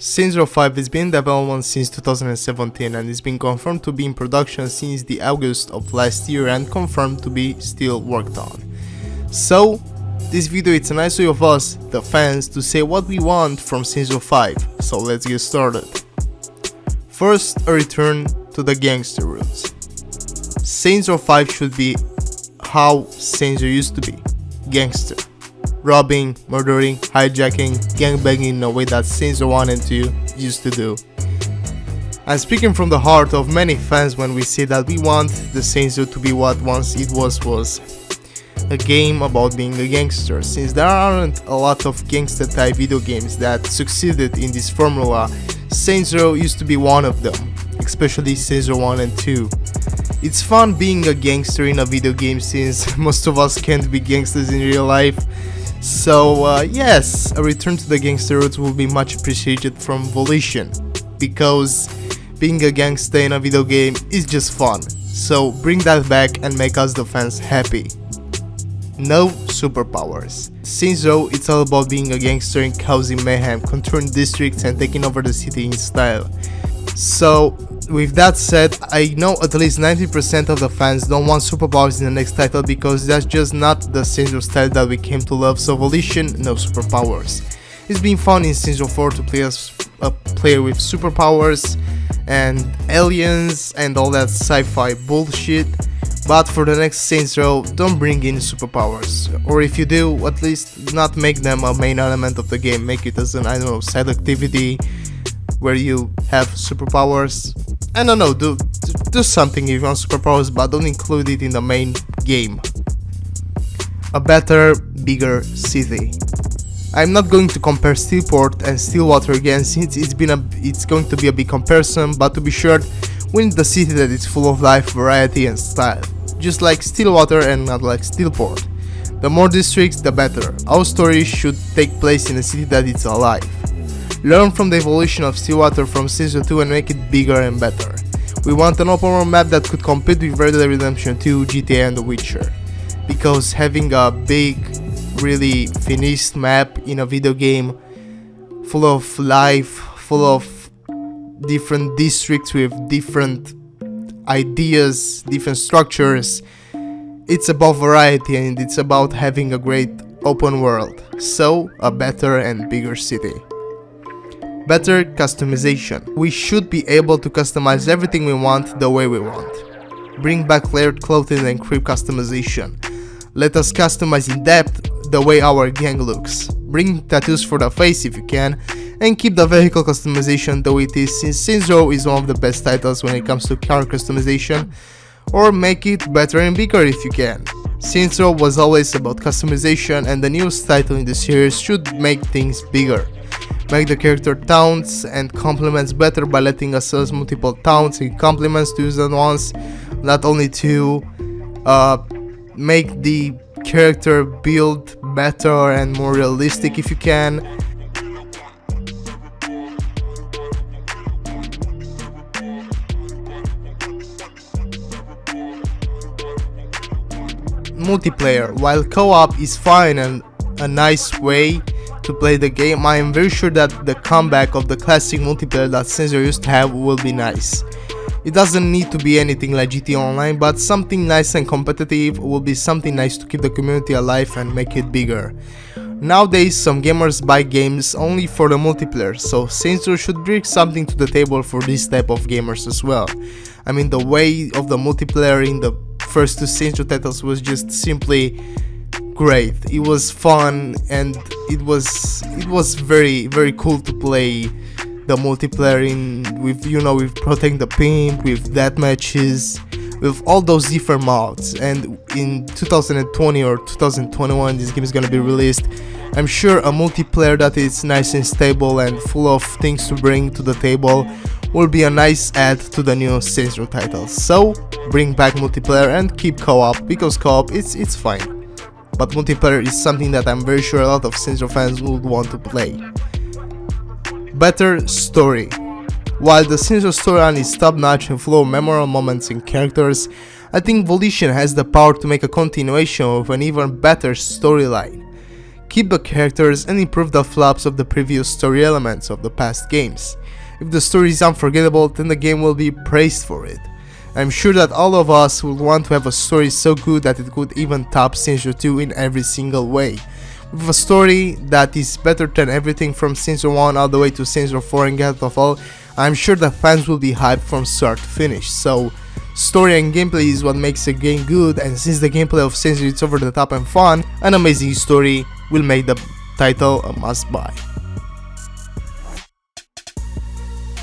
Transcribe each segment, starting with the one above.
Saints Row 5 has been in development since 2017 and is being confirmed to be in production since the August of last year and confirmed to be still worked on. So, this video it's a nice way of us, the fans, to say what we want from Saints Row 5, so let's get started. First, a return to the gangster roots. Saints Row 5 should be how Saints Row used to be, gangster. Robbing, murdering, hijacking, gangbanging in a way that Saints Row 1 and 2 used to do. I'm speaking from the heart of many fans when we say that we want the Saints Row to be what once it was. A game about being a gangster, since there aren't a lot of gangster type video games that succeeded in this formula. Saints Row used to be one of them, especially Saints Row 1 and 2. It's fun being a gangster in a video game since most of us can't be gangsters in real life. So yes, a return to the gangster roots will be much appreciated from Volition, because being a gangster in a video game is just fun. So bring that back and make us the fans happy. No superpowers. Saints Row it's all about being a gangster and causing mayhem, controlling districts and taking over the city in style. So with that said, I know at least 90% of the fans don't want superpowers in the next title because that's just not the Saints Row style that we came to love, so Volition, no superpowers. It's been fun in Saints Row 4 to play as a player with superpowers and aliens and all that sci-fi bullshit, but for the next Saints Row, don't bring in superpowers, or if you do, at least not make them a main element of the game, make it as an, I don't know, side activity where you have superpowers. I don't know, do something if you want superpowers, but don't include it in the main game. A better, bigger city. I'm not going to compare Steelport and Stillwater again since it's going to be a big comparison, but to be sure, we need a city that is full of life, variety and style. Just like Stillwater and not like Steelport. The more districts, the better. Our story should take place in a city that is alive. Learn from the evolution of Stillwater from Saints Row 2 and make it bigger and better. We want an open world map that could compete with Red Dead Redemption 2, GTA and The Witcher. Because having a big, really finished map in a video game full of life, full of different districts with different ideas, different structures, it's about variety and it's about having a great open world. So, a better and bigger city. Better customization. We should be able to customize everything we want the way we want. Bring back layered clothing and creep customization. Let us customize in depth the way our gang looks. Bring tattoos for the face if you can, and keep the vehicle customization the way it is since Saints Row is one of the best titles when it comes to car customization, or make it better and bigger if you can. Saints Row was always about customization and the newest title in the series should make things bigger. Make the character taunts and compliments better by letting us use multiple taunts and compliments to use at once, not only to make the character build better and more realistic if you can. Multiplayer. While co-op is fine and a nice way to play the game, I am very sure that the comeback of the classic multiplayer that Saints Row used to have will be nice. It doesn't need to be anything like GTA Online, but something nice and competitive will be something nice to keep the community alive and make it bigger. Nowadays, some gamers buy games only for the multiplayer, so Saints Row should bring something to the table for this type of gamers as well. I mean, the way of the multiplayer in the first two Saints Row titles was just simply great. It was fun and it was very cool to play the multiplayer with protecting the pimp, with death matches, with all those different mods. And in 2020 or 2021 this game is gonna be released. I'm sure a multiplayer that is nice and stable and full of things to bring to the table will be a nice add to the new Saints Row titles. So bring back multiplayer and keep co-op, because co-op it's fine. But multiplayer is something that I'm very sure a lot of Saints Row fans would want to play. Better story. While the Saints Row storyline is top-notch and full of memorable moments and characters, I think Volition has the power to make a continuation of an even better storyline. keep the characters and improve the flops of the previous story elements of the past games. If the story is unforgettable, then the game will be praised for it. I'm sure that all of us would want to have a story so good that it could even top Saints Row 2 in every single way. With a story that is better than everything from Saints Row 1 all the way to Saints Row 4 and Get of All, I'm sure that fans will be hyped from start to finish. So, story and gameplay is what makes a game good, and since the gameplay of Saints Row is over the top and fun, an amazing story will make the title a must buy.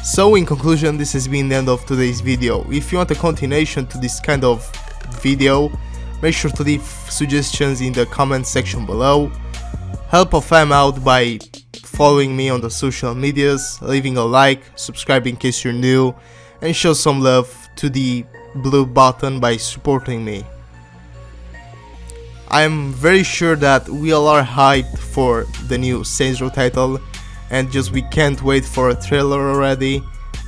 So in conclusion, this has been the end of today's video. If you want a continuation to this kind of video, make sure to leave suggestions in the comment section below. Help a fam out by following me on the social medias, leaving a like, subscribe in case you're new, and show some love to the blue button by supporting me. I'm very sure that we all are hyped for the new Saints Row title, and just we can't wait for a trailer already.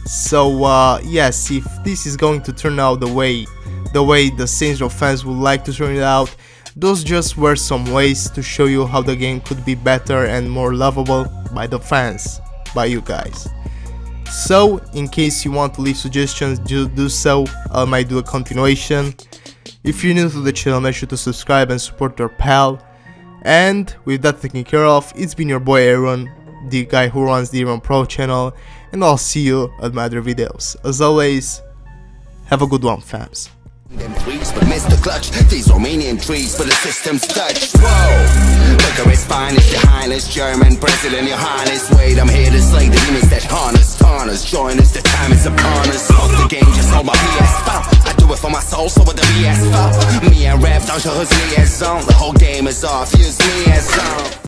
So yes, if this is going to turn out the way the Saints Row fans would like to turn it out, those just were some ways to show you how the game could be better and more lovable by the fans, by you guys. So in case you want to leave suggestions, do so. I might do a continuation. If you're new to the channel, make sure to subscribe and support your pal. And with that taken care of, it's been your boy Aaron, the guy who runs the Aaron Pro channel, and I'll see you at my other videos. As always, have a good one, fams. Them trees, but miss the clutch. These Romanian trees, but the system's touch. Whoa, look at finest, your highness, German president, your highness. Wait, I'm here to slay the demons that harness, tarn us. Join us, the time is upon us. Fuck the game, just hold my PS4. I do it for my soul, so with the PS4. Me and rap, don't show us liaison. The whole game is off, use me as on.